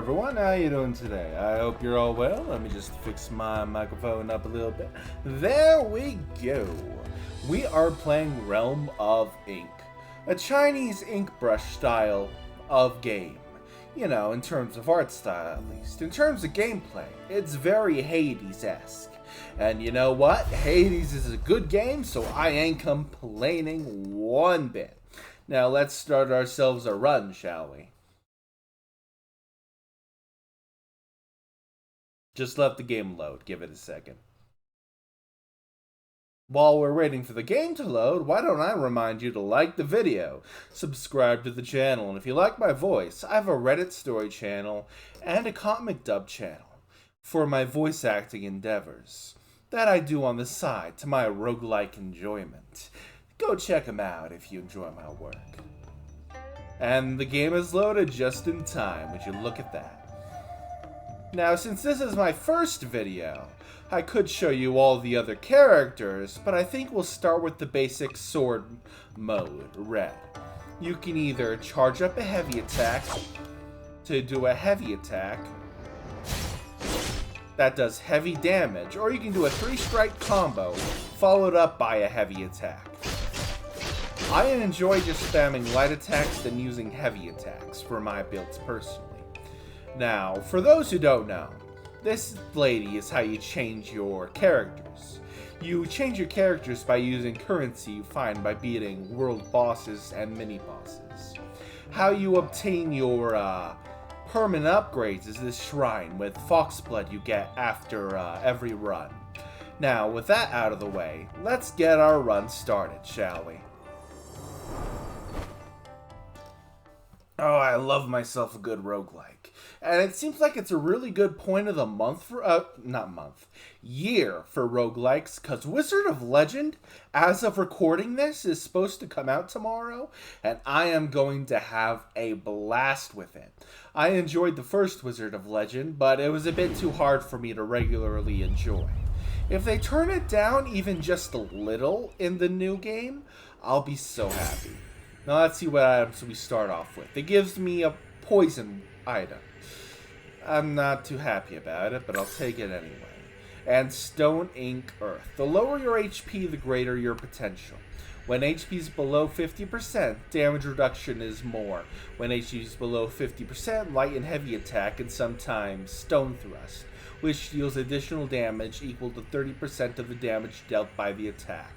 everyone, how you doing today? I hope you're all well. Let me just fix my microphone up a little bit. There we go. We are playing Realm of Ink, a Chinese ink brush style of game. You know, in terms of art style at least. In terms of gameplay, it's very Hades-esque. And you know what? Hades is a good game, so I ain't complaining one bit. Now let's start ourselves a run, shall we? Just let the game load. Give it a second. While we're waiting for the game to load, why don't I remind you to like the video, subscribe to the channel, and if you like my voice, I have a Reddit story channel and a comic dub channel for my voice acting endeavors that I do on the side to my roguelike enjoyment. Go check them out if you enjoy my work. And the game is loaded just in time. Would you look at that? Now, since this is my first video, I could show you all the other characters, but I think we'll start with the basic sword mode, red. You can either charge up a heavy attack to do a heavy attack that does heavy damage, or you can do a 3-strike combo followed up by a heavy attack. I enjoy just spamming light attacks than using heavy attacks for my builds personally. Now, for those who don't know, this lady is how you change your characters. You change your characters by using currency you find by beating world bosses and mini-bosses. How you obtain your permanent upgrades is this shrine with foxblood you get after every run. Now, with that out of the way, let's get our run started, shall we? Oh, I love myself a good roguelike. And it seems like it's a really good point of the month for, year for roguelikes, because Wizard of Legend, as of recording this, is supposed to come out tomorrow, and I am going to have a blast with it. I enjoyed the first Wizard of Legend, but it was a bit too hard for me to regularly enjoy. If they turn it down even just a little in the new game, I'll be so happy. Now let's see what items we start off with. It gives me a poison item. I'm not too happy about it, but I'll take it anyway. And Stone, Ink, Earth. The lower your HP, the greater your potential. When HP is below 50%, damage reduction is more. When HP is below 50%, light and heavy attack, and sometimes Stone Thrust, which deals additional damage equal to 30% of the damage dealt by the attack.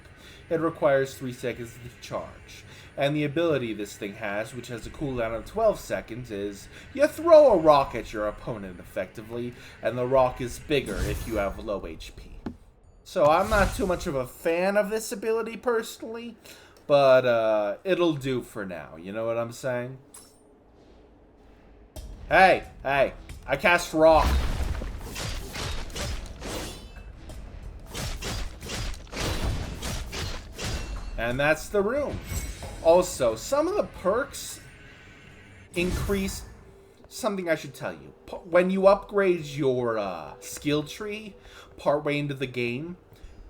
It requires 3 seconds to charge. And the ability this thing has, which has a cooldown of 12 seconds, is you throw a rock at your opponent effectively, and the rock is bigger if you have low HP. So I'm not too much of a fan of this ability personally, but it'll do for now, you know what I'm saying? Hey, I cast rock. And that's the room. Also, some of the perks increase something I should tell you. When you upgrade your skill tree partway into the game,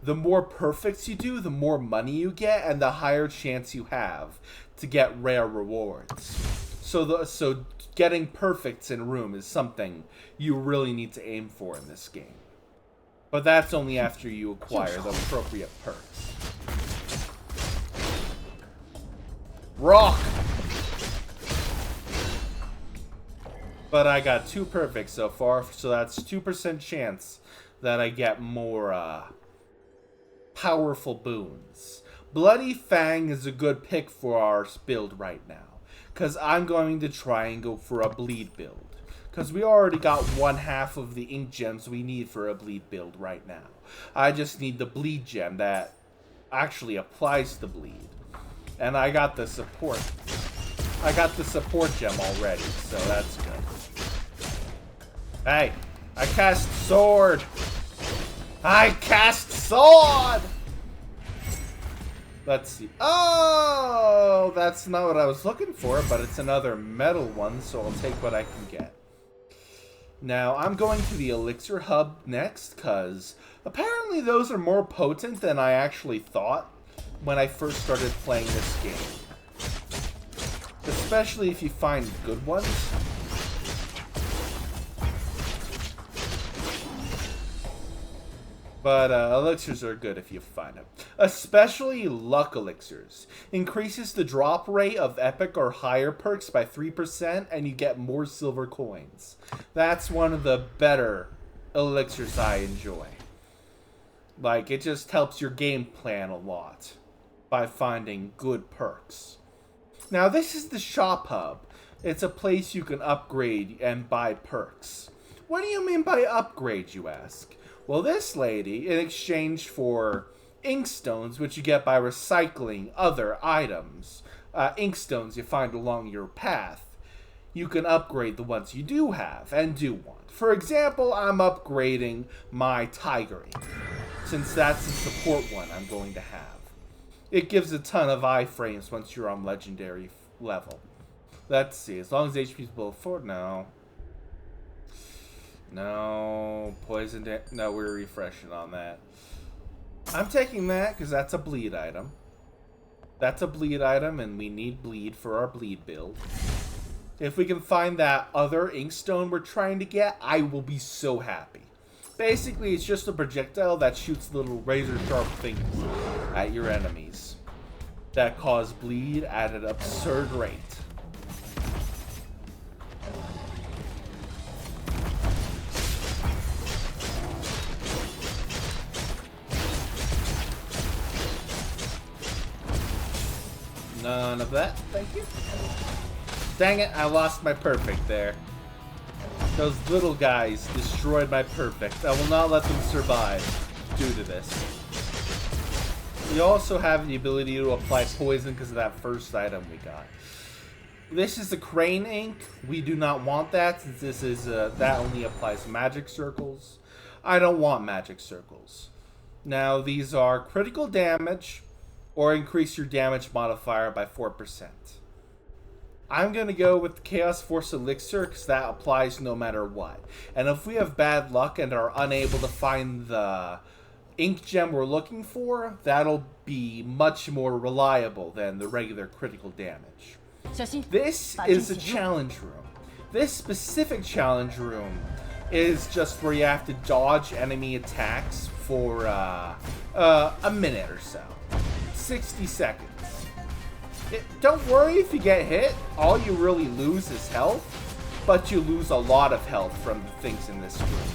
the more perfects you do, the more money you get, and the higher chance you have to get rare rewards. So getting perfects in room is something you really need to aim for in this game. But that's only after you acquire the appropriate perks. Rock! But I got 2 perfects so far, so that's 2% chance that I get more powerful boons. Bloody Fang is a good pick for our build right now, because I'm going to try and go for a bleed build. Because we already got 1/2 of the ink gems we need for a bleed build right now. I just need the bleed gem that actually applies the bleed. And I got the support. I got the support gem already, so that's good. Hey, I cast sword. I cast sword. Let's see. Oh, that's not what I was looking for, but it's another metal one, so I'll take what I can get. Now, I'm going to the Elixir Hub next, because apparently those are more potent than I actually thought when I first started playing this game. Especially if you find good ones. But elixirs are good if you find them. Especially luck elixirs. Increases the drop rate of epic or higher perks by 3% and you get more silver coins. That's one of the better elixirs I enjoy. Like, it just helps your game plan a lot by finding good perks. Now, this is the shop hub. It's a place you can upgrade and buy perks. What do you mean by upgrade, you ask? Well, this lady, in exchange for inkstones, which you get by recycling other items, inkstones you find along your path, you can upgrade the ones you do have and do want. For example, I'm upgrading my tiger ink, since that's the support one I'm going to have. It gives a ton of iframes once you're on legendary level. Let's see, as long as HP is below 4, no. No, poison no, we're refreshing on that. I'm taking that because that's a bleed item. That's a bleed item and we need bleed for our bleed build. If we can find that other inkstone we're trying to get, I will be so happy. Basically, it's just a projectile that shoots little razor sharp things at your enemies that cause bleed at an absurd rate. None of that, thank you. Dang it, I lost my perfect there. Those little guys destroyed my perfect. I will not let them survive due to this. We also have the ability to apply poison because of that first item we got. This is the crane ink. We do not want that since this is that only applies magic circles. I don't want magic circles. Now these are critical damage or increase your damage modifier by 4%. I'm going to go with the Chaos Force Elixir because that applies no matter what. And if we have bad luck and are unable to find the ink gem we're looking for, that'll be much more reliable than the regular critical damage. This is a challenge room. This specific challenge room is just where you have to dodge enemy attacks for a minute or so. 60 seconds. Don't worry if you get hit. All you really lose is health, but you lose a lot of health from the things in this room.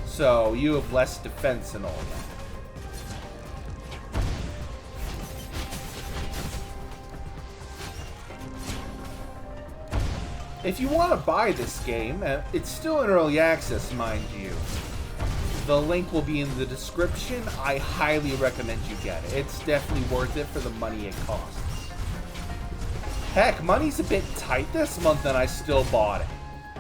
So you have less defense and all that. If you want to buy this game, it's still in early access, mind you. The link will be in the description. I highly recommend you get it. It's definitely worth it for the money it costs. Heck, money's a bit tight this month and I still bought it.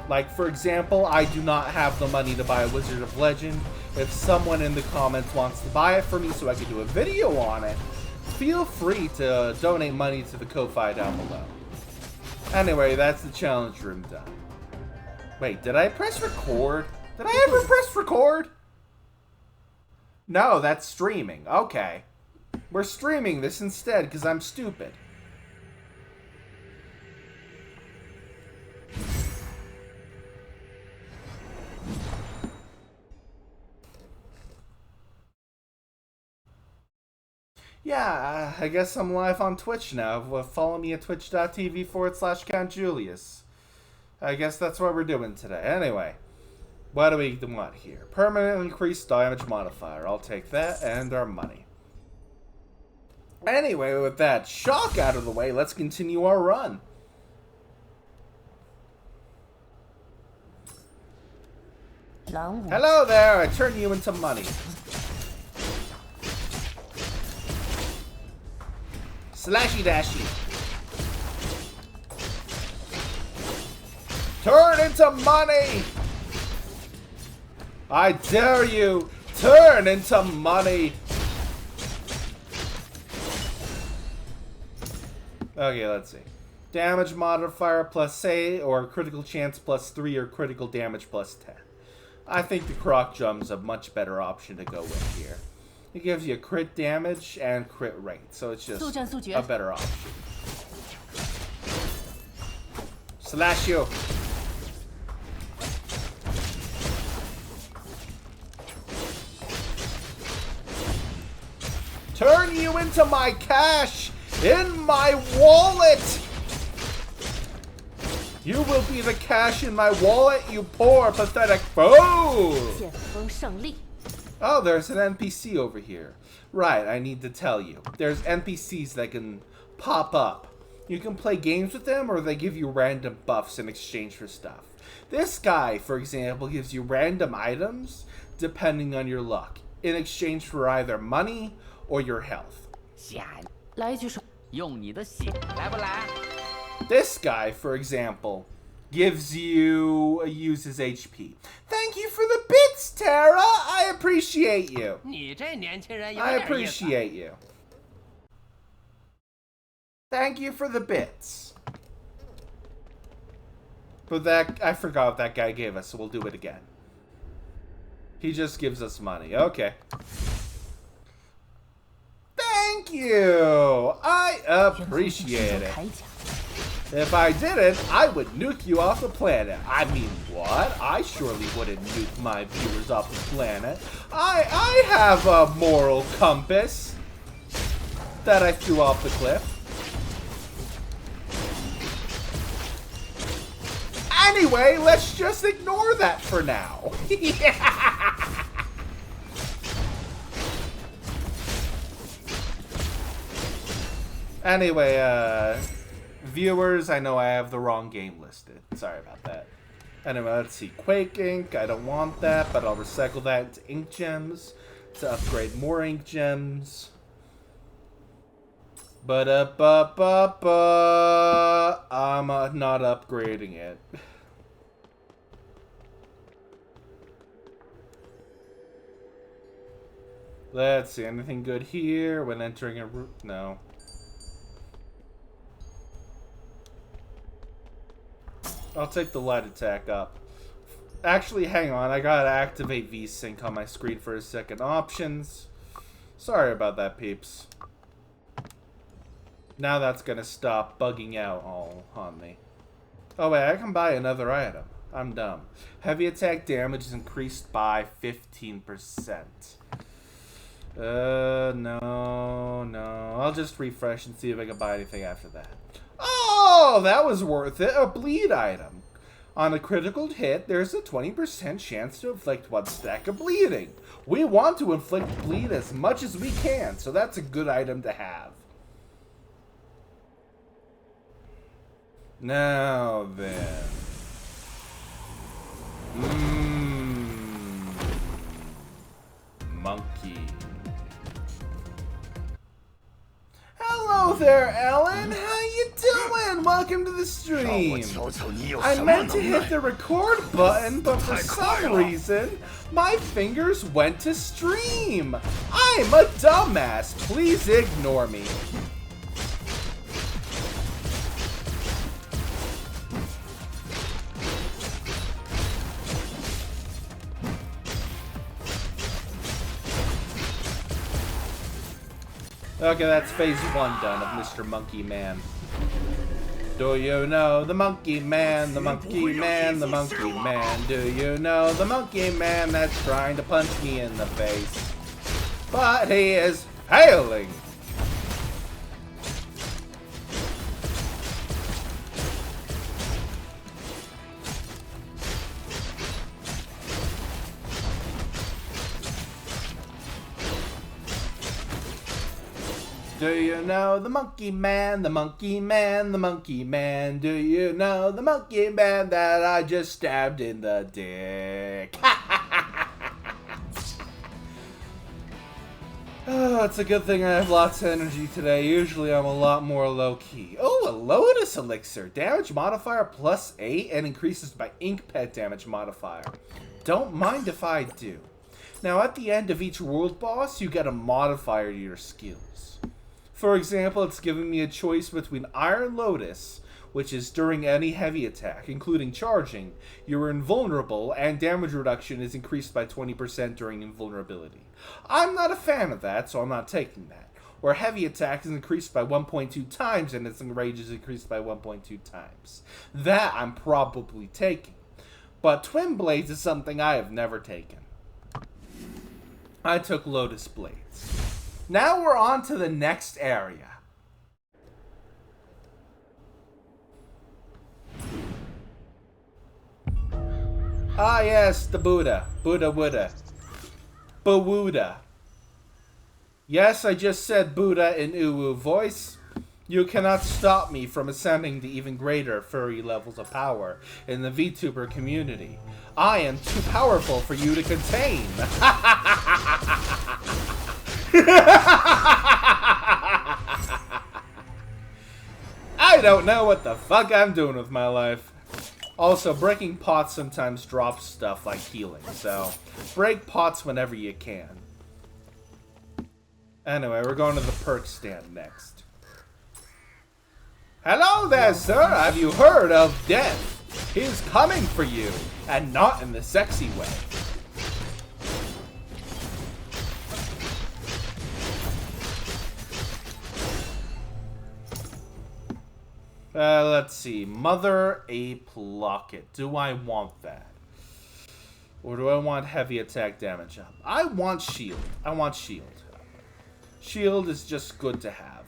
Like, for example, I do not have the money to buy Wizard of Legend. If someone in the comments wants to buy it for me so I can do a video on it, feel free to donate money to the Ko-Fi down below. Anyway, that's the challenge room done. Wait, did I press record? Did I ever press record? No, that's streaming. Okay. We're streaming this instead because I'm stupid. Yeah, I guess I'm live on Twitch now. Follow me at twitch.tv/Count Julius. I guess that's what we're doing today. Anyway, what do we want here? Permanent increased damage modifier. I'll take that and our money. Anyway, with that shock out of the way, let's continue our run. Hello there, I turn you into money. Slashy dashy. Turn into money! I dare you! Turn into money! Okay, let's see. Damage modifier plus 8, or critical chance plus 3, or critical damage plus 10. I think the croc jump's a much better option to go with here. It gives you crit damage and crit rate, so it's just a better option. Slash you! turn you into my cash in my wallet. You will be the cash in my wallet, you poor, pathetic fool. Oh, there's an NPC over here. Right, I need to tell you. There's NPCs that can pop up. You can play games with them, or they give you random buffs in exchange for stuff. This guy, for example, gives you random items depending on your luck, in exchange for either money or your health. This guy, for example, gives you uses HP. Thank you for the bits, Tara. I appreciate you. I appreciate you. Thank you for the bits. But that, I forgot what that guy gave us, so we'll do it again. He just gives us money. Okay. Thank you. I appreciate it. If I didn't, I would nuke you off the planet. I mean, what? I surely wouldn't nuke my viewers off the planet. I have a moral compass that I threw off the cliff. Anyway, let's just ignore that for now. Anyway, viewers, I know I have the wrong game listed. Sorry about that. Anyway, let's see. Quake ink. I don't want that, but I'll recycle that into ink gems to upgrade more ink gems. But I'm not upgrading it. Let's see. Anything good here when entering a room? No. I'll take the light attack up. Actually, hang on. I gotta activate VSync on my screen for a second. Options. Sorry about that, peeps. Now that's gonna stop bugging out all on me. Oh wait, I can buy another item. I'm dumb. Heavy attack damage is increased by 15%. No. I'll just refresh and see if I can buy anything after that. Oh, that was worth it. A bleed item. On a critical hit, there's a 20% chance to inflict 1 stack of bleeding. We want to inflict bleed as much as we can, so that's a good item to have. Now then. Monkey. Hello there, Ellen. How you doing? Welcome to the stream. I meant to hit the record button, but for some reason, my fingers went to stream. I'm a dumbass. Please ignore me. Okay, that's phase 1 done of Mr. Monkey Man. Do you know the Monkey Man, the Monkey Man, the Monkey Man? Do you know the Monkey Man that's trying to punch me in the face? But he is failing! Do you know the Monkey Man, the Monkey Man, the Monkey Man? Do you know the Monkey Man that I just stabbed in the dick? Oh, it's a good thing I have lots of energy today. Usually I'm a lot more low-key. Oh, a Lotus Elixir. Damage modifier +8 and increases by ink pet damage modifier. Don't mind if I do. Now, at the end of each world boss, you get a modifier to your skills. For example, it's giving me a choice between Iron Lotus, which is during any heavy attack, including charging, you are invulnerable, and damage reduction is increased by 20% during invulnerability. I'm not a fan of that, so I'm not taking that. Or heavy attack is increased by 1.2 times, and its range is increased by 1.2 times. That I'm probably taking. But Twin Blades is something I have never taken. I took Lotus Blades. Now we're on to the next area. Ah, yes, the Buddha. Buddha Wooda. Bawooda. Yes, I just said Buddha in uwu voice. You cannot stop me from ascending to even greater furry levels of power in the VTuber community. I am too powerful for you to contain. I don't know what the fuck I'm doing with my life. Also, breaking pots sometimes drops stuff like healing, so break pots whenever you can. Anyway, we're going to the perk stand next. Hello there, sir! Have you heard of death? He's coming for you, and not in the sexy way. Let's see. Mother Ape Locket. Do I want that? Or do I want heavy attack damage up? I want shield. I want shield. Shield is just good to have.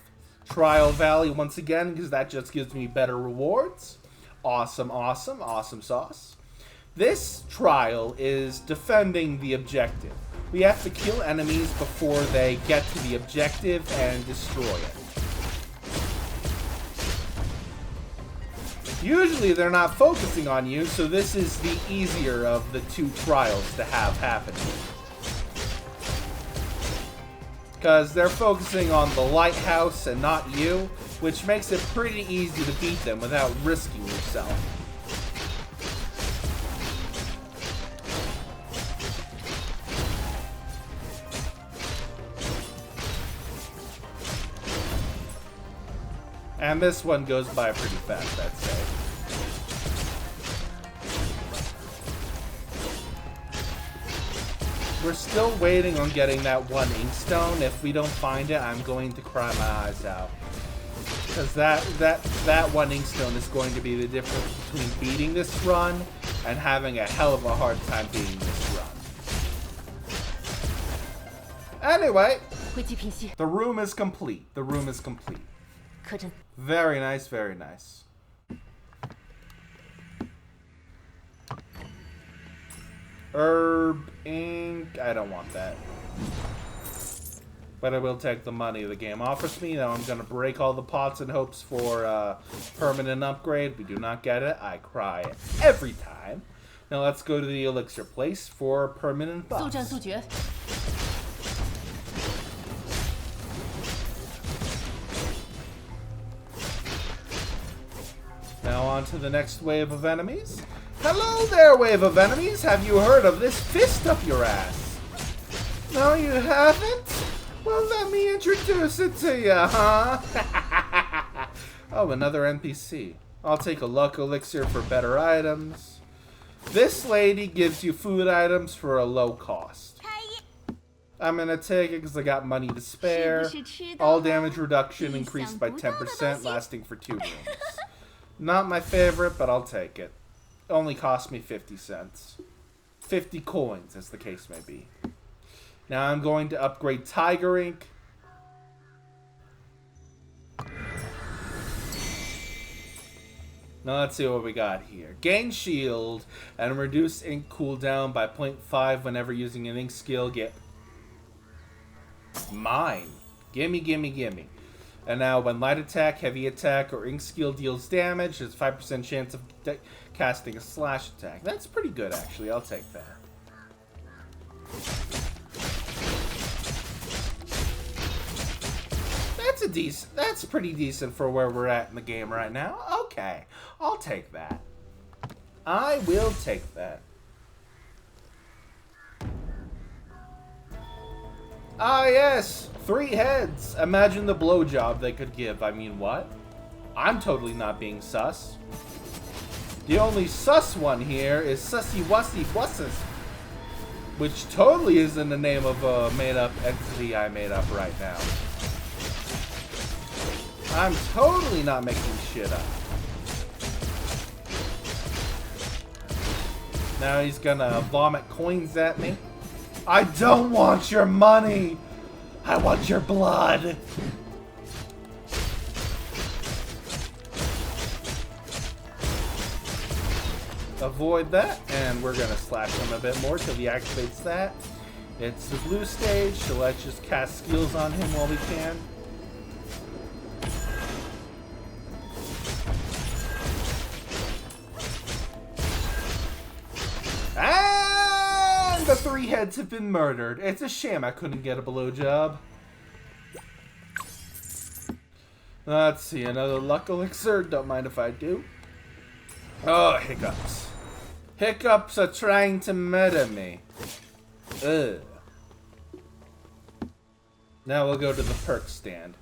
Trial Valley once again, because that just gives me better rewards. Awesome, awesome, awesome sauce. This trial is defending the objective. We have to kill enemies before they get to the objective and destroy it. Usually they're not focusing on you, so this is the easier of the two trials to have happening. Because they're focusing on the lighthouse and not you, which makes it pretty easy to beat them without risking yourself. And this one goes by pretty fast, I'd say. We're still waiting on getting that one inkstone. If we don't find it, I'm going to cry my eyes out. Because that one inkstone is going to be the difference between beating this run and having a hell of a hard time beating this run. Anyway, the room is complete. The room is complete. Very nice, very nice. Herb, ink, I don't want that. But I will take the money the game offers me. Now I'm going to break all the pots in hopes for permanent upgrade. We do not get it. I cry every time. Now let's go to the elixir place for permanent buffs. Now on to the next wave of enemies. Hello there, wave of enemies. Have you heard of this fist up your ass? No, you haven't? Well, let me introduce it to you, huh? Oh, another NPC. I'll take a luck elixir for better items. This lady gives you food items for a low cost. I'm gonna take it because I got money to spare. All damage reduction increased by 10%, lasting for 2 rooms. Not my favorite, but I'll take it. Only cost me 50 cents. 50 coins, as the case may be. Now I'm going to upgrade Tiger Ink. Now let's see what we got here. Gain shield and reduce ink cooldown by 0.5 whenever using an ink skill. Get mine. Gimme, gimme, gimme. And now when light attack, heavy attack, or ink skill deals damage, there's 5% chance of casting a slash attack. That's pretty good, actually. I'll take that. That's pretty decent for where we're at in the game right now. Okay, I'll take that. I will take that. Ah, yes! 3 heads! Imagine the blowjob they could give. I mean, what? I'm totally not being sus. The only sus one here is Sussy Wussy Wusses, which totally isn't the name of a made-up entity I made up right now. I'm totally not making shit up. Now he's gonna vomit coins at me. I don't want your money! I want your blood! Avoid that, and we're gonna slash him a bit more till he activates that. It's the blue stage, so let's just cast skills on him while we can. And the 3 heads have been murdered. It's a shame I couldn't get a blowjob. Let's see, another luck elixir. Don't mind if I do. Oh, hiccups. Hiccups are trying to murder me. Ugh. Now we'll go to the perk stand.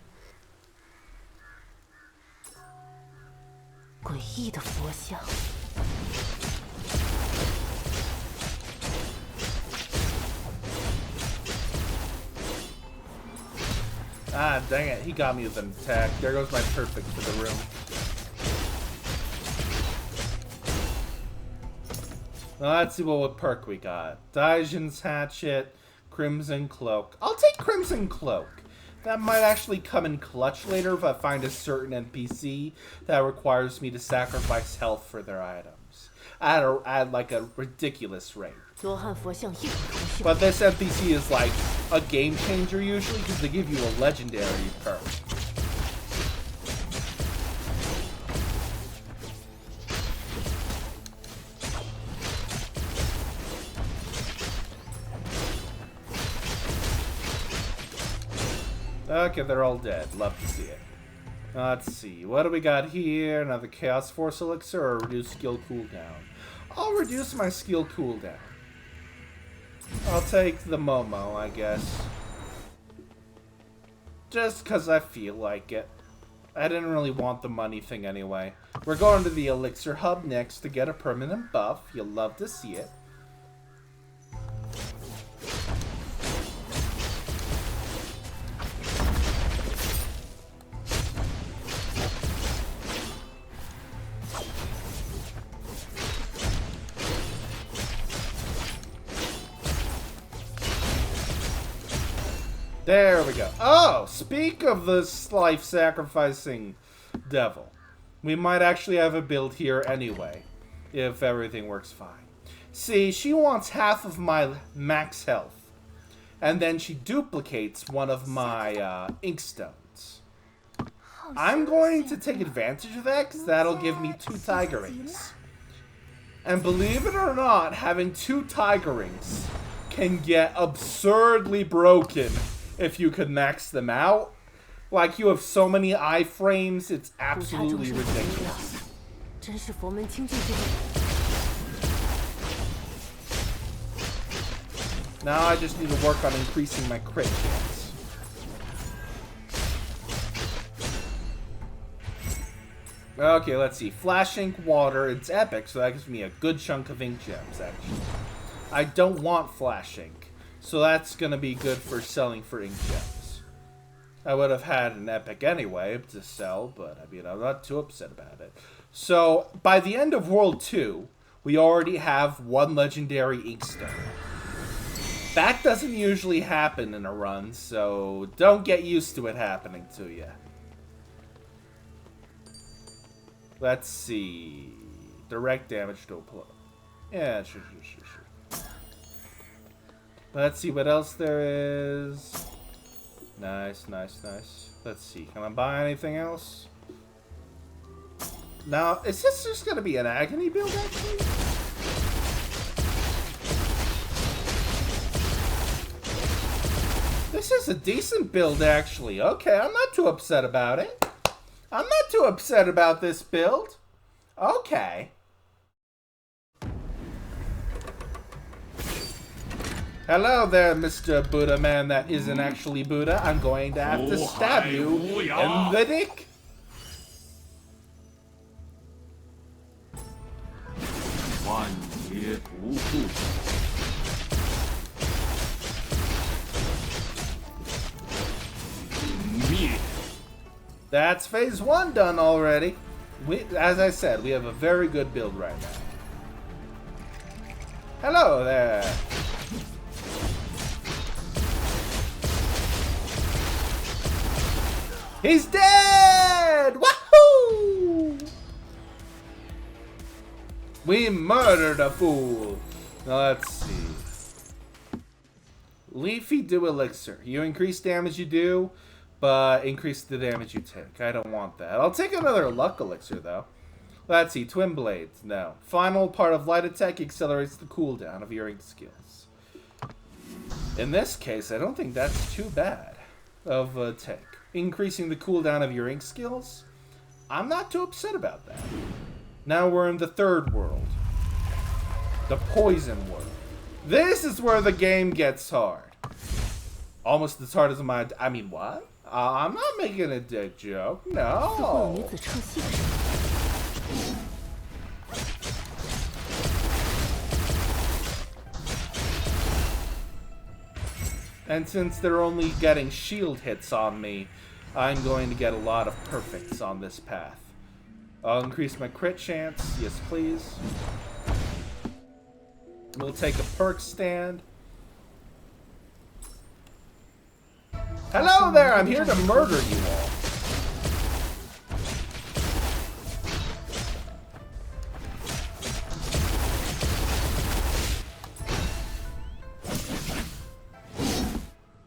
诡异的佛像。 Ah, dang it. He got me with an attack. There goes my perfect for the room. Let's see what perk we got. Daijin's Hatchet, Crimson Cloak. I'll take Crimson Cloak. That might actually come in clutch later if I find a certain NPC that requires me to sacrifice health for their items. At like a ridiculous rate. But this NPC is like a game changer usually because they give you a legendary perk. Okay, they're all dead. Love to see it. Let's see. What do we got here? Another Chaos Force Elixir or reduce skill cooldown? I'll reduce my skill cooldown. I'll take the Momo, I guess. Just because I feel like it. I didn't really want the money thing anyway. We're going to the Elixir Hub next to get a permanent buff. You'll love to see it. There we go. Oh, speak of this life-sacrificing devil. We might actually have a build here anyway, if everything works fine. See, she wants half of my max health, and then she duplicates one of my ink stones. I'm going to take advantage of that, because that'll give me 2 tiger rings. And believe it or not, having 2 tiger rings can get absurdly broken if you could max them out. Like, you have so many iframes, it's absolutely ridiculous. Now I just need to work on increasing my crit chance. Okay, let's see. Flash Ink Water, it's epic, so that gives me a good chunk of ink gems, actually. I don't want Flash Ink, so that's gonna be good for selling for ink gems. I would have had an epic anyway to sell, but I mean, I'm not too upset about it. So, by the end of World 2, we already have 1 legendary inkstone. That doesn't usually happen in a run, so don't get used to it happening to you. Let's see. Direct damage to a blow. Yeah, sure. Let's see what else there is. Nice. Let's see. Can I buy anything else? Now, is this just going to be an agony build, actually? This is a decent build, actually. Okay, I'm not too upset about it. I'm not too upset about this build. Okay. Hello there, Mr. Buddha man that isn't actually Buddha. I'm going to have to stab you in the dick. That's phase 1 done already. As I said, we have a very good build right now. Hello there. He's dead! Wahoo! We murdered a fool. Now let's see. Leafy Dew Elixir. You increase damage you do, but increase the damage you take. I don't want that. I'll take another Luck Elixir, though. Let's see. Twin Blades. No. Final part of Light Attack accelerates the cooldown of your ink skills. In this case, I don't think that's too bad of a take. Increasing the cooldown of your ink skills, I'm not too upset about that. Now we're in the third world. The Poison World. This is where the game gets hard. Almost as hard as my... I mean, what? I'm not making a dick joke. No. And since they're only getting shield hits on me, I'm going to get a lot of perfects on this path. I'll increase my crit chance. Yes, please. We'll take a perk stand. Hello there! I'm here to murder you all.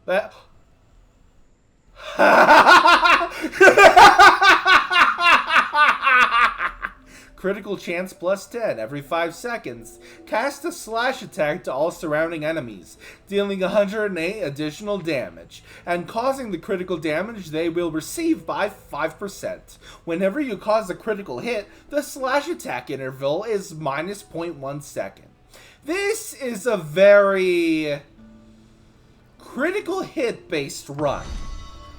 That... Critical chance plus 10 every 5 seconds. Cast a slash attack to all surrounding enemies, dealing 108 additional damage, and causing the critical damage they will receive by 5%. Whenever you cause a critical hit, the slash attack interval is minus 0.1 second. This is a very critical hit based run.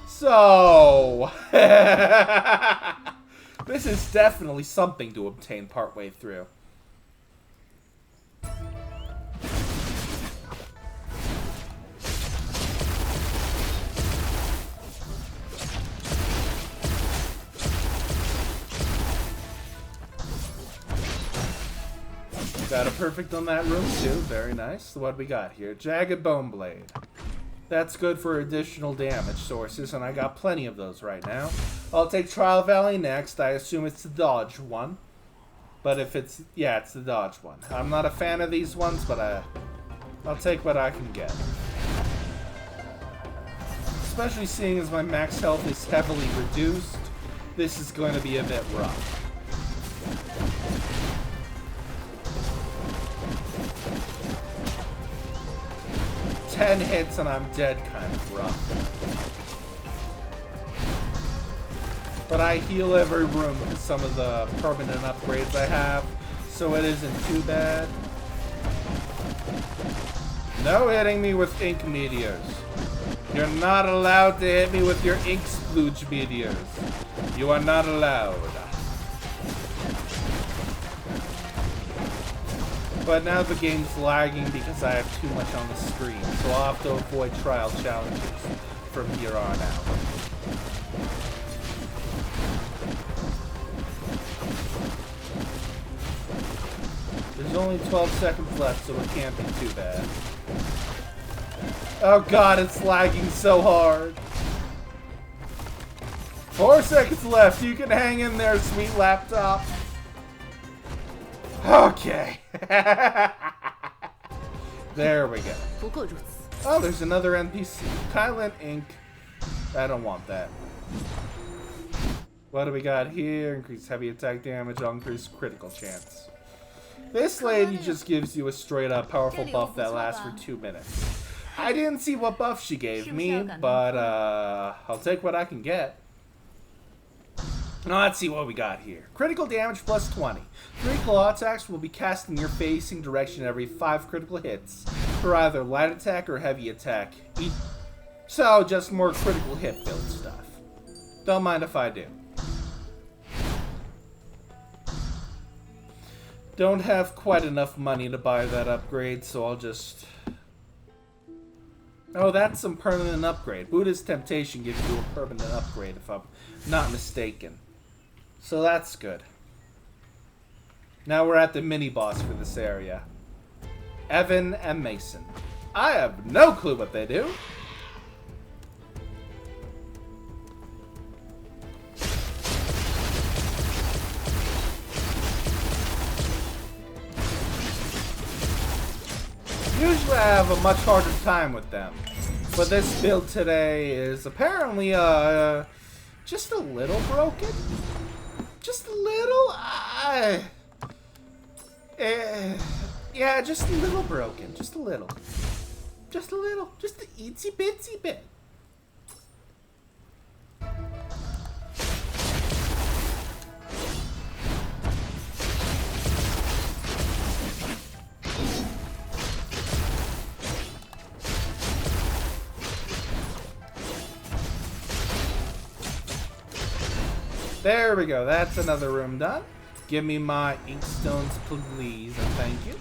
So... this is definitely something to obtain partway through. Got a perfect on that room too. Very nice. What we got here? Jagged Bone Blade. That's good for additional damage sources, and I got plenty of those right now. I'll take Trial Valley next. I assume it's the dodge one. But if it's... yeah, it's the dodge one. I'm not a fan of these ones, but I'll take what I can get. Especially seeing as my max health is heavily reduced, this is going to be a bit rough. Ten hits and I'm dead kind of rough. But I heal every room with some of the permanent upgrades I have, so it isn't too bad. No hitting me with ink meteors. You're not allowed to hit me with your ink splooge meteors. You are not allowed. But now the game's lagging because I have too much on the screen, so I'll have to avoid trial challenges from here on out. There's only 12 seconds left, so it can't be too bad. Oh god, it's lagging so hard. 4 seconds left. You can hang in there, sweet laptop. Okay. There we go. Oh, there's another NPC. Kylan Ink. I don't want that. What do we got here? Increase heavy attack damage, increase critical chance. This lady just gives you a straight up powerful buff that lasts for 2 minutes. I didn't see what buff she gave me, but I'll take what I can get. Now let's see what we got here. Critical damage plus 20. 3 claw attacks will be cast in your facing direction every 5 critical hits for either light attack or heavy attack. So just more critical hit build stuff. Don't mind if I do. Don't have quite enough money to buy that upgrade, so I'll just... Oh, that's some permanent upgrade. Buddha's Temptation gives you a permanent upgrade if I'm not mistaken. So that's good. Now we're at the mini-boss for this area. Evan and Mason. I have no clue what they do. Usually I have a much harder time with them. But this build today is apparently just a little broken. Just a little? Yeah, just a little broken. Just a little. Just a little. Just an itsy bitsy bit. There we go. That's another room done. Give me my inkstones, please, and thank you.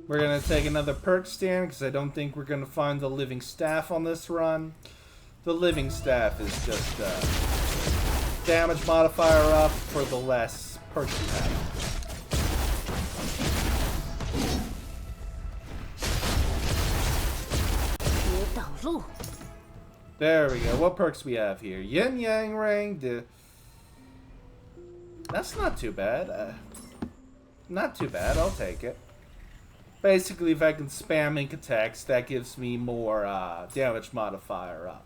We're going to take another perk stand because I don't think we're going to find the living staff on this run. The living staff is just damage modifier up for the less perks you have. There we go. What perks we have here? Yin Yang Ring. That's not too bad. Not too bad. I'll take it. Basically, if I can spam ink attacks, that gives me more damage modifier up.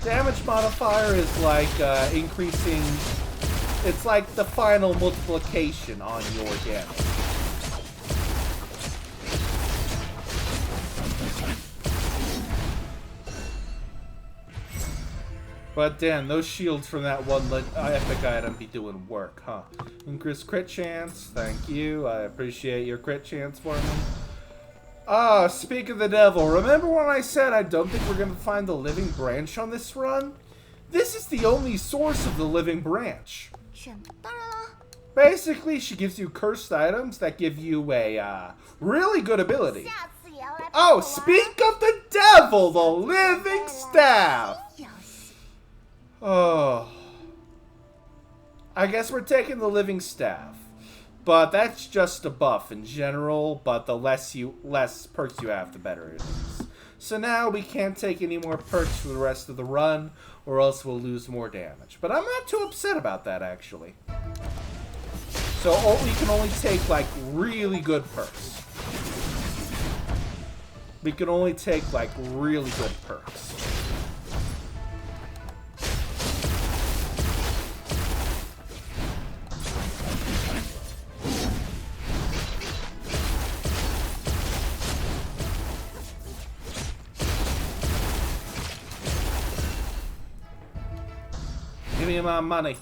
Damage modifier is like increasing... It's like the final multiplication on your damage. But damn, those shields from that one epic item be doing work, huh? Increase crit chance, thank you. I appreciate your crit chance for me. Ah, speak of the devil, remember when I said I don't think we're gonna find the living branch on this run? This is the only source of the living branch. Basically, she gives you cursed items that give you a really good ability. Oh, speak of the devil, the living staff! Oh, I guess we're taking the living staff, but that's just a buff in general. But the less perks you have, the better it is. So now we can't take any more perks for the rest of the run, or else we'll lose more damage. But I'm not too upset about that actually. So we can only take like really good perks. We can only take like really good perks. Give me my money.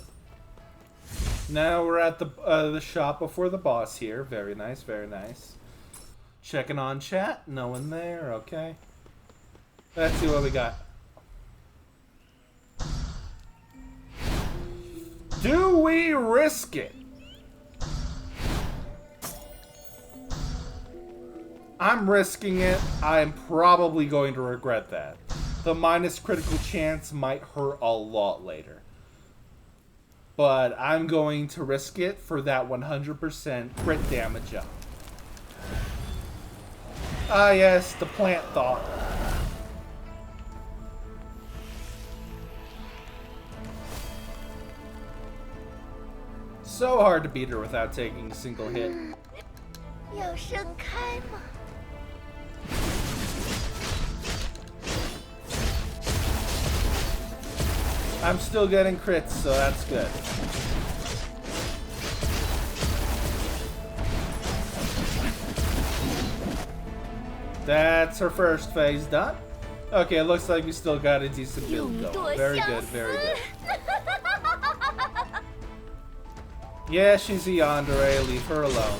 Now we're at the shop before the boss here. Very nice, very nice. Checking on chat. No one there. Okay. Let's see what we got. Do we risk it? I'm risking it. I'm probably going to regret that. The minus critical chance might hurt a lot later. But I'm going to risk it for that 100% crit damage up. Ah yes, the plant thought. So hard to beat her without taking a single hit. I'm still getting crits, so that's good. That's her first phase done. Okay, it looks like we still got a decent build going. Very good, very good. Yeah, she's a yandere, leave her alone.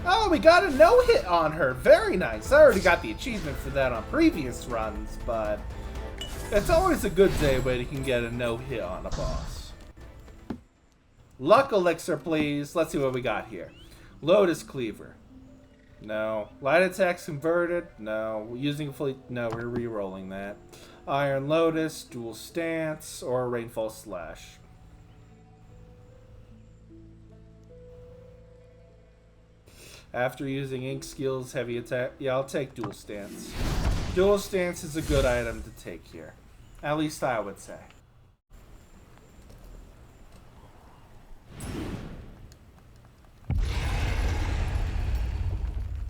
Oh, we got a no-hit on her. Very nice. I already got the achievement for that on previous runs, but it's always a good day when you can get a no-hit on a boss. Luck elixir, please. Let's see what we got here. Lotus Cleaver. No. Light attacks converted. No. Using fleet. No, we're re-rolling that. Iron Lotus, Dual Stance, or Rainfall Slash. After using ink skills, heavy attack. Yeah, I'll take dual stance. Dual stance is a good item to take here. At least I would say.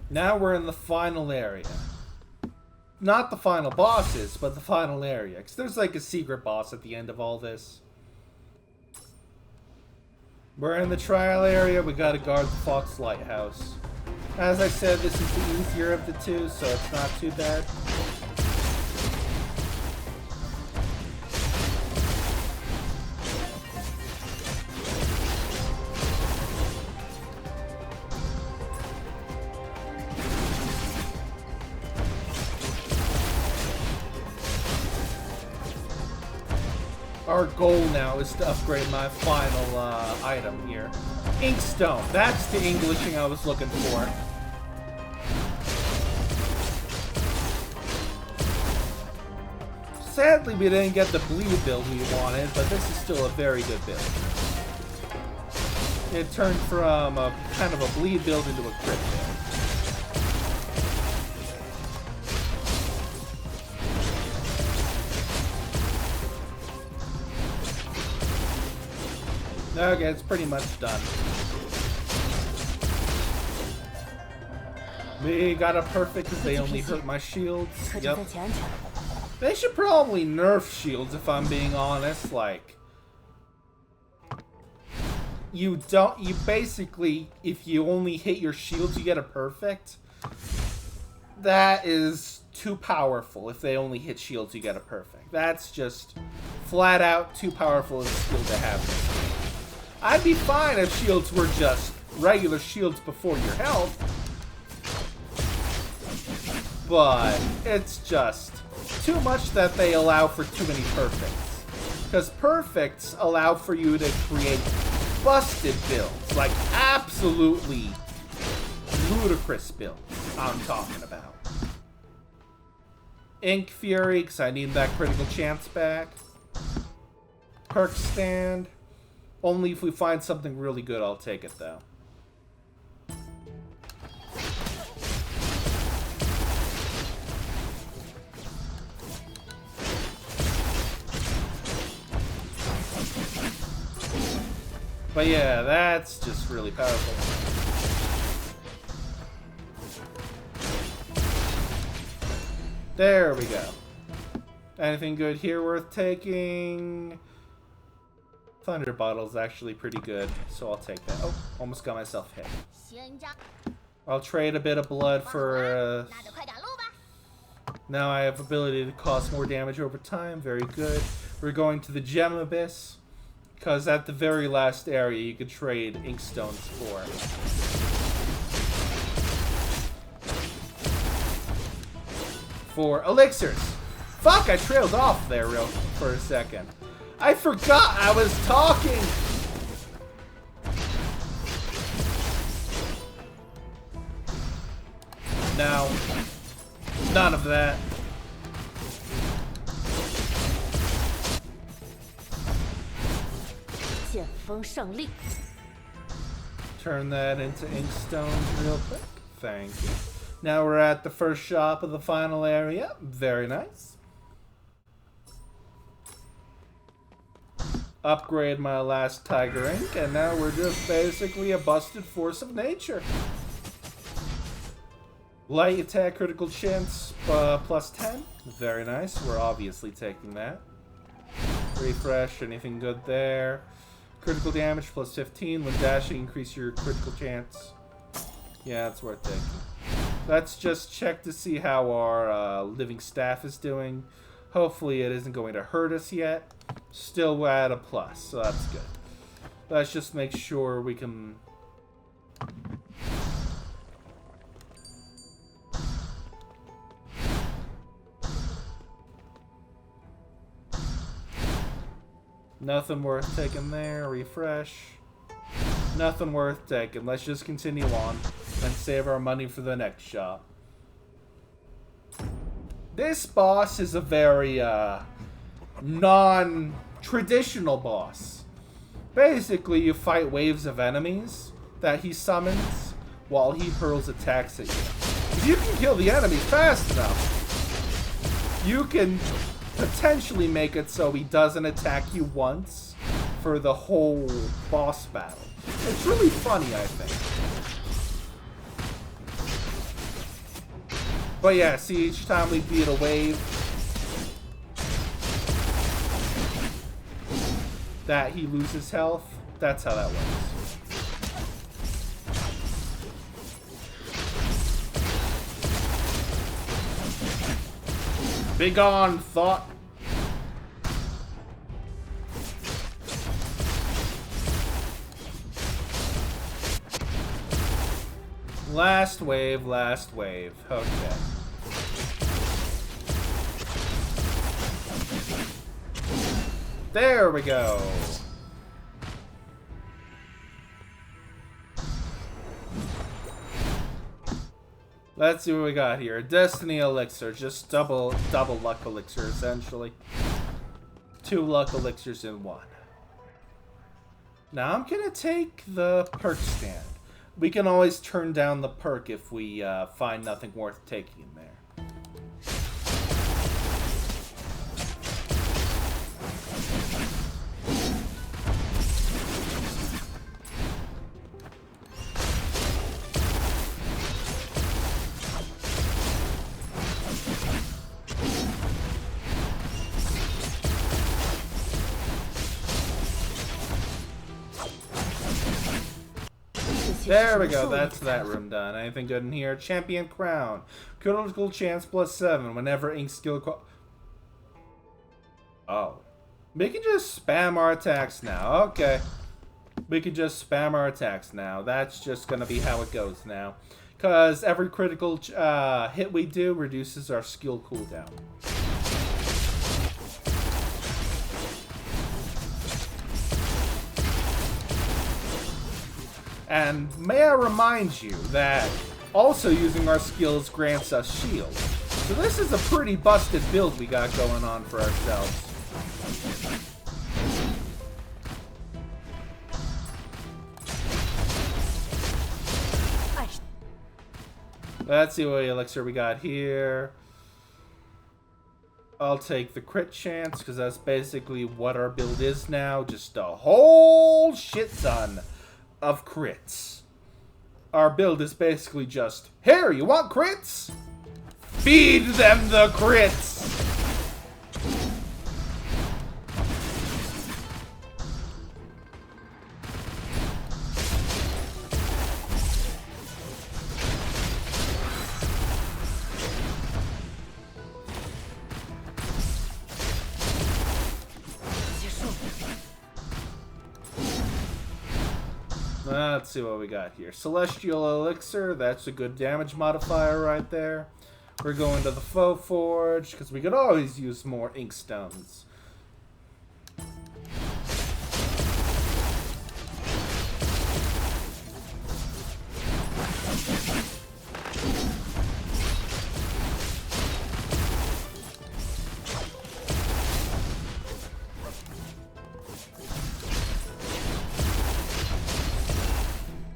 Now we're in the final area. Not the final bosses, but the final area. Because there's like a secret boss at the end of all this. We're in the trial area. We gotta guard the Fox Lighthouse. As I said, this is the easier of the two, so it's not too bad. Our goal now is to upgrade my final item here. Inkstone. That's the Englishing I was looking for. Sadly, we didn't get the bleed build we wanted, but this is still a very good build. It turned from a kind of a bleed build into a crit build. Okay, it's pretty much done. We got a perfect because they only hurt my shields. Yep. They should probably nerf shields if I'm being honest. Like, you basically, if you only hit your shields, you get a perfect. That is too powerful. If they only hit shields, you get a perfect. That's just flat out too powerful of a skill to have. I'd be fine if shields were just regular shields before your health. But it's just too much that they allow for too many perfects. Because perfects allow for you to create busted builds. Like absolutely ludicrous builds I'm talking about. Ink Fury, because I need that critical chance back. Perk Stand. Only if we find something really good, I'll take it, though. But yeah, that's just really powerful. There we go. Anything good here worth taking? Thunder Bottle's actually pretty good, so I'll take that. Oh, almost got myself hit. I'll trade a bit of blood for... Now I have ability to cause more damage over time. Very good. We're going to the Gem Abyss, because at the very last area you could trade Inkstones for. For elixirs. Fuck, I trailed off there for a second. I forgot I was talking! No. None of that. Turn that into Inkstones real quick. Thank you. Now we're at the first shop of the final area. Very nice. Upgrade my last Tiger Ink, and now we're just basically a busted force of nature. Light attack, critical chance, plus 10. Very nice. We're obviously taking that. Refresh, anything good there? Critical damage, plus 15. When dashing, increase your critical chance. Yeah, it's worth taking. Let's just check to see how our living staff is doing. Hopefully it isn't going to hurt us yet. Still at a plus, so that's good. Let's just make sure we can... Nothing worth taking there. Refresh. Nothing worth taking. Let's just continue on and save our money for the next shop. This boss is a very non-traditional boss. Basically, you fight waves of enemies that he summons while he hurls attacks at you. If you can kill the enemy fast enough, you can potentially make it so he doesn't attack you once for the whole boss battle. It's really funny, I think. But yeah, see, each time we beat a wave, that he loses health. That's how that works. Begone, thought. Last wave, last wave. Okay. There we go. Let's see what we got here. Destiny elixir, just double luck elixir essentially. 2 luck elixirs in 1. Now I'm gonna take the perk stand. We can always turn down the perk if we find nothing worth taking in there. There we go, that's that room done. Anything good in here? Champion crown. Critical chance +7 whenever ink skill Oh. We can just spam our attacks now. Okay. We can just spam our attacks now. That's just gonna be how it goes now. Because every critical hit we do reduces our skill cooldown. And may I remind you that also using our skills grants us shield. So this is a pretty busted build we got going on for ourselves. Let's see what elixir we got here. I'll take the crit chance, because that's basically what our build is now. Just a whole shit ton of crits. Our build is basically just, here, you want crits? Feed them the crits! Let's see what we got here. Celestial Elixir, that's a good damage modifier right there. We're going to the Faux Forge, because we could always use more Inkstones.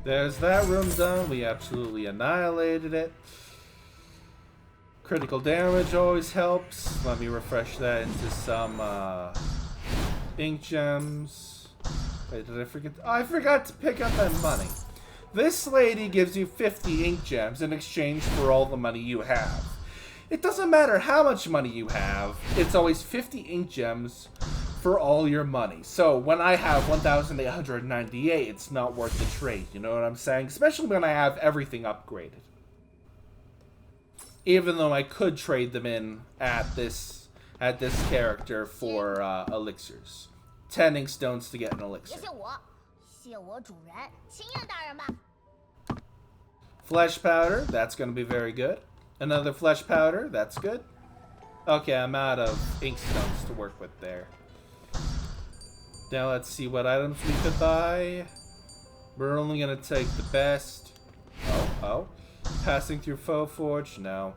There's that room done. We absolutely annihilated it. Critical damage always helps. Let me refresh that into some ink gems. Wait, did I forget? Oh, I forgot to pick up that money. This lady gives you 50 ink gems in exchange for all the money you have. It doesn't matter how much money you have. It's always 50 ink gems for all your money. So when I have 1,898, it's not worth the trade. You know what I'm saying? Especially when I have everything upgraded. Even though I could trade them in at this character for elixirs. 10 ink stones to get an elixir. Flesh powder, that's going to be very good. Another flesh powder, that's good. Okay, I'm out of ink stones to work with there. Now let's see what items we could buy. We're only going to take the best. Oh. Passing through Faux Forge, no.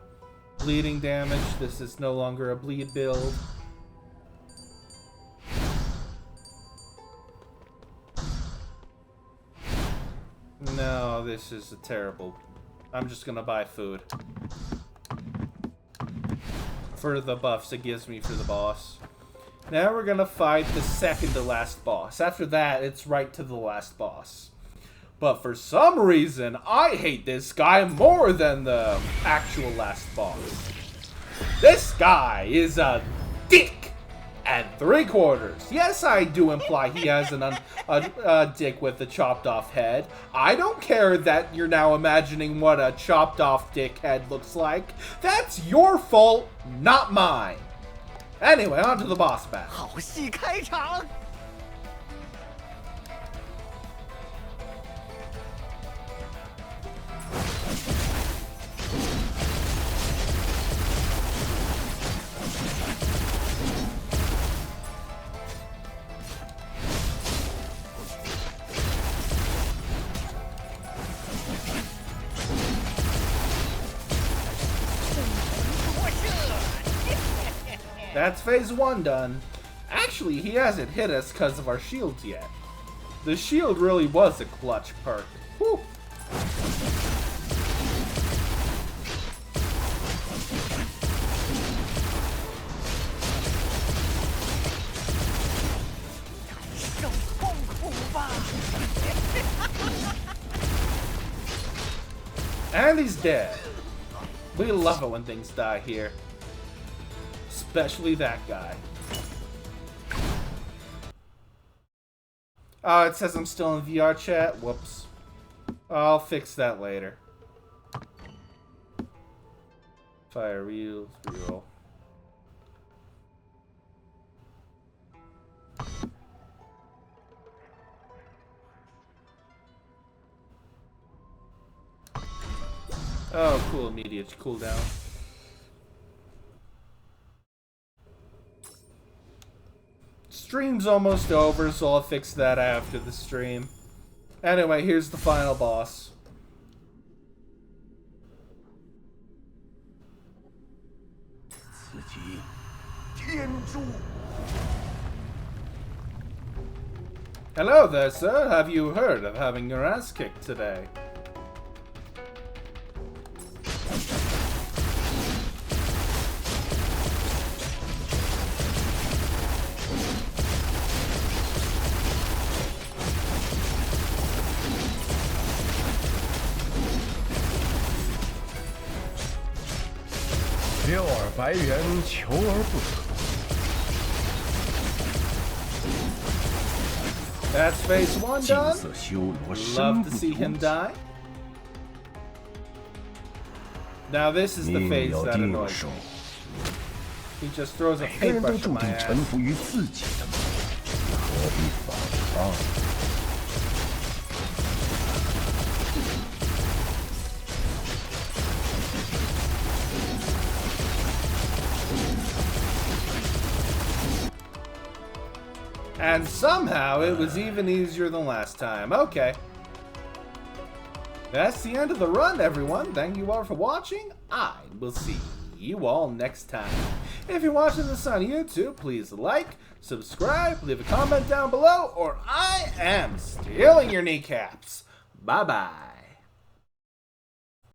Bleeding damage, this is no longer a bleed build. No, this is a terrible... I'm just gonna buy food. For the buffs it gives me for the boss. Now we're gonna fight the second to last boss. After that, it's right to the last boss. But for some reason, I hate this guy more than the actual last boss. This guy is a dick and 3/4. Yes, I do imply he has a dick with a chopped off head. I don't care that you're now imagining what a chopped off dick head looks like. That's your fault, not mine. Anyway, on to the boss battle. 好戏开场。 That's phase 1 done. Actually, he hasn't hit us because of our shields yet. The shield really was a clutch perk. Whew. And he's dead. We love it when things die here. Especially that guy. Oh, it says I'm still in VR chat. Whoops. I'll fix that later. Fire real reroll. Oh, cool. Immediate cooldown. Stream's almost over, so I'll fix that after the stream. Anyway, here's the final boss. Hello there, sir. Have you heard of having your ass kicked today? That's phase 1 done. Love to see him die. Now this is the phase that annoys me. He just throws a paintbrush at my ass. And somehow it was even easier than last time. Okay. That's the end of the run, everyone. Thank you all for watching. I will see you all next time. If you're watching this on YouTube, please like, subscribe, leave a comment down below, or I am stealing your kneecaps. Bye-bye.